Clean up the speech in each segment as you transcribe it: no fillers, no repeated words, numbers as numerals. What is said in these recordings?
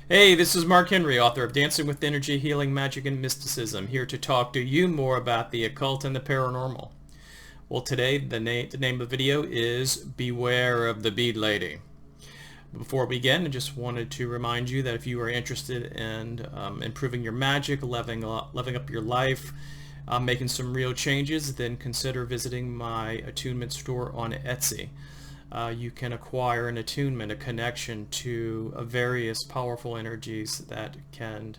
Hey, this is Mark Henry, author of Dancing with Energy, Healing, Magic, and Mysticism, here to talk to you more about the occult and the paranormal. Well, today the name of the video is Beware of the Bead Lady. Before we begin, I just wanted to remind you that if you are interested in improving your magic, leveling up your life, making some real changes, then consider visiting my attunement store on Etsy. You can acquire an attunement, a connection to various powerful energies that can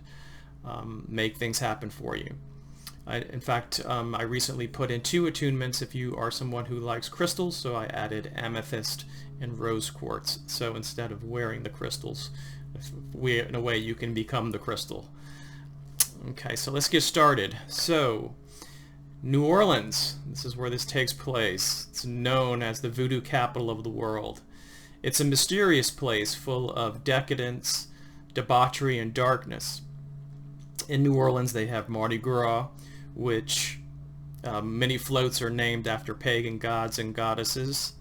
make things happen for you. In fact, I recently put in 2 attunements if you are someone who likes crystals, so I added amethyst and rose quartz. So instead of wearing the crystals, in a way you can become the crystal. Okay, so let's get started. So, New Orleans, this is where this takes place. It's known as the voodoo capital of the world. It's a mysterious place full of decadence, debauchery, and darkness. In New Orleans they have Mardi Gras, which many floats are named after pagan gods and goddesses.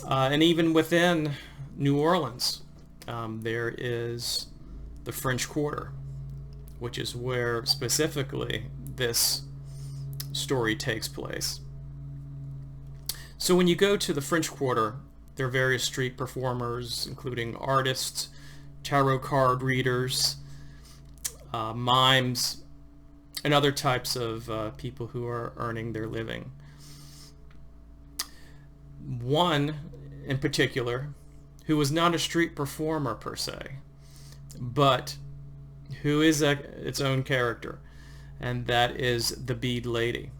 And even within New Orleans, there is the French Quarter, which is where specifically this story takes place. So when you go to the French Quarter, there are various street performers, including artists, tarot card readers, mimes, and other types of people who are earning their living. One in particular, who was not a street performer per se, but who is its own character, and that is the Bead Lady.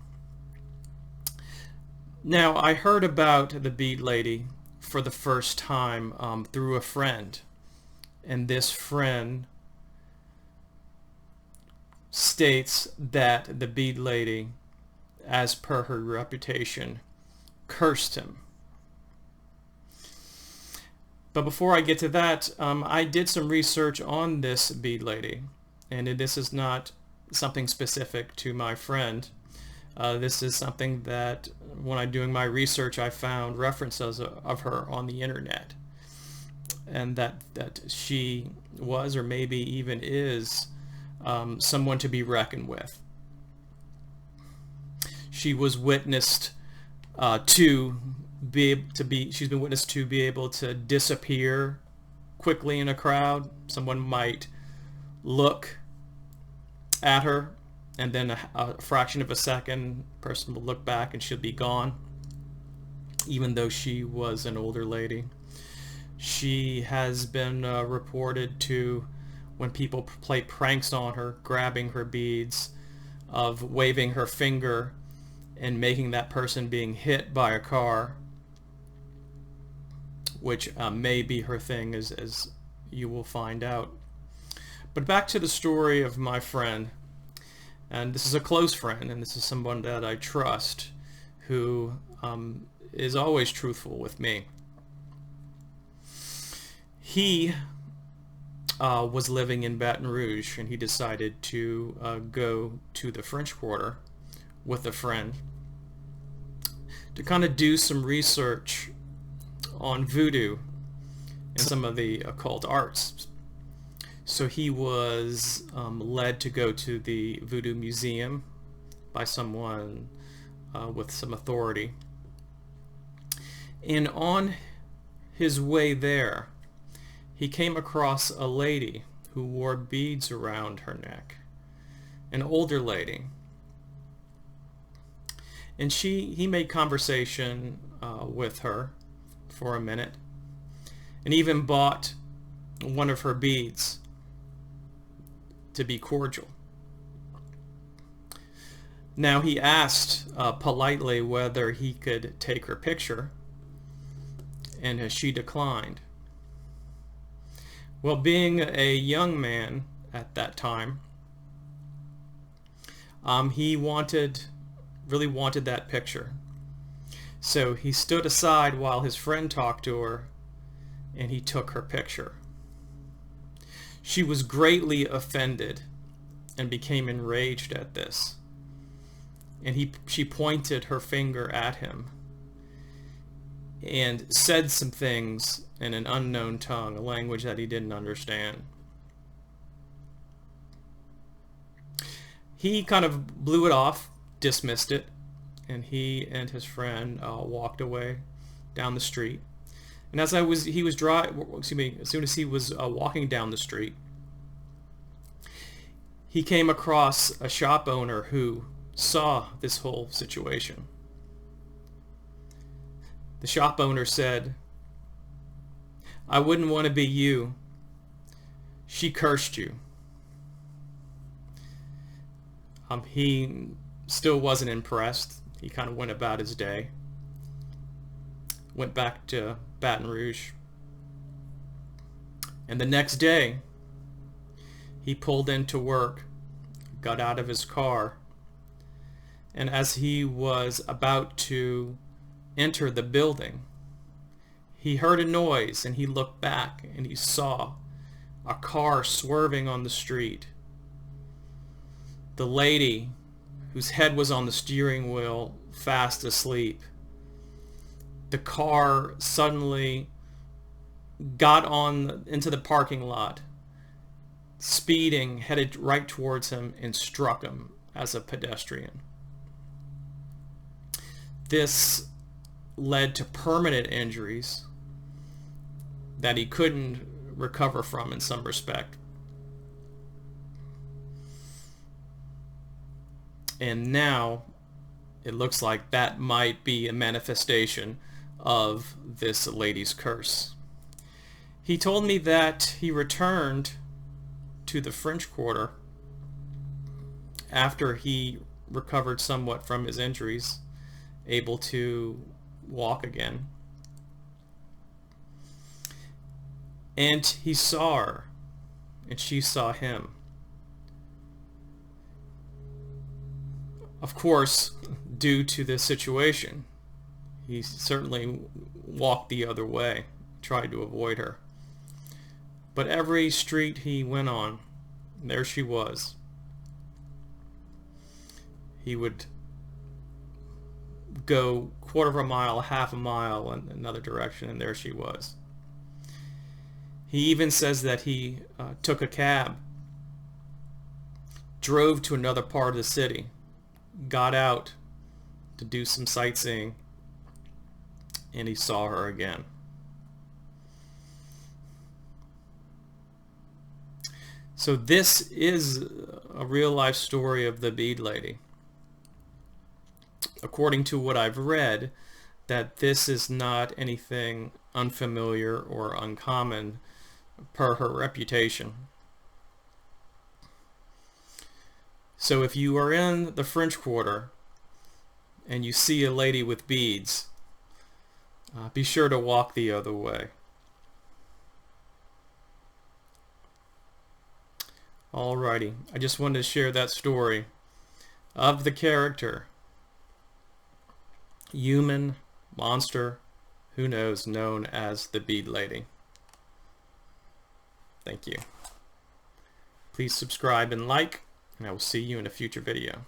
Now, I heard about the Bead Lady for the first time through a friend, and this friend states that the Bead Lady, as per her reputation, cursed him. But before I get to that, I did some research on this Bead Lady, and this is not something specific to my friend. This is something that, when I'm doing my research, I found references of her on the internet, and that she was, or maybe even is, someone to be reckoned with. She was witnessed she's been witnessed to be able to disappear quickly in a crowd. Someone might look at her, and then a fraction of a second, person will look back and she'll be gone, even though she was an older lady. She has been reported to, when people play pranks on her, grabbing her beads, of waving her finger and making that person being hit by a car, which may be her thing, as you will find out. But back to the story of my friend, and this is a close friend, and this is someone that I trust, who is always truthful with me. He was living in Baton Rouge, and he decided to go to the French Quarter with a friend to kind of do some research on voodoo and some of the occult arts. So he was led to go to the Voodoo Museum by someone with some authority. And on his way there, he came across a lady who wore beads around her neck, an older lady. And he made conversation with her for a minute, and even bought one of her beads to be cordial. Now, he asked politely whether he could take her picture, and she declined. Well, being a young man at that time, he really wanted that picture. So he stood aside while his friend talked to her, and he took her picture. She was greatly offended and became enraged at this, and she pointed her finger at him and said some things in an unknown tongue, a language that he didn't understand. He kind of blew it off, dismissed it, and he and his friend walked away down the street. And as he was as soon as he was walking down the street, he came across a shop owner who saw this whole situation. The shop owner said, "I wouldn't want to be you. She cursed you." He still wasn't impressed. He kind of went about his day. Went back to Baton Rouge. And the next day, he pulled into work, got out of his car, and as he was about to enter the building, he heard a noise, and he looked back and he saw a car swerving on the street. The lady, whose head was on the steering wheel, fast asleep. The car suddenly got into the parking lot, speeding, headed right towards him, and struck him as a pedestrian. This led to permanent injuries that he couldn't recover from in some respect. And now it looks like that might be a manifestation of this lady's curse. He told me that he returned to the French Quarter after he recovered somewhat from his injuries, able to walk again. And he saw her, and she saw him. Of course, due to this situation, he certainly walked the other way, tried to avoid her. But every street he went on, there she was. He would go quarter of a mile, half a mile in another direction, and there she was. He even says that he took a cab, drove to another part of the city, got out to do some sightseeing, and he saw her again. So this is a real life story of the Bead Lady. According to what I've read, that this is not anything unfamiliar or uncommon per her reputation. So if you are in the French Quarter and you see a lady with beads, be sure to walk the other way. Alrighty, I just wanted to share that story of the character, human, monster, who knows, known as the Bead Lady. Thank you. Please subscribe and like, and I will see you in a future video.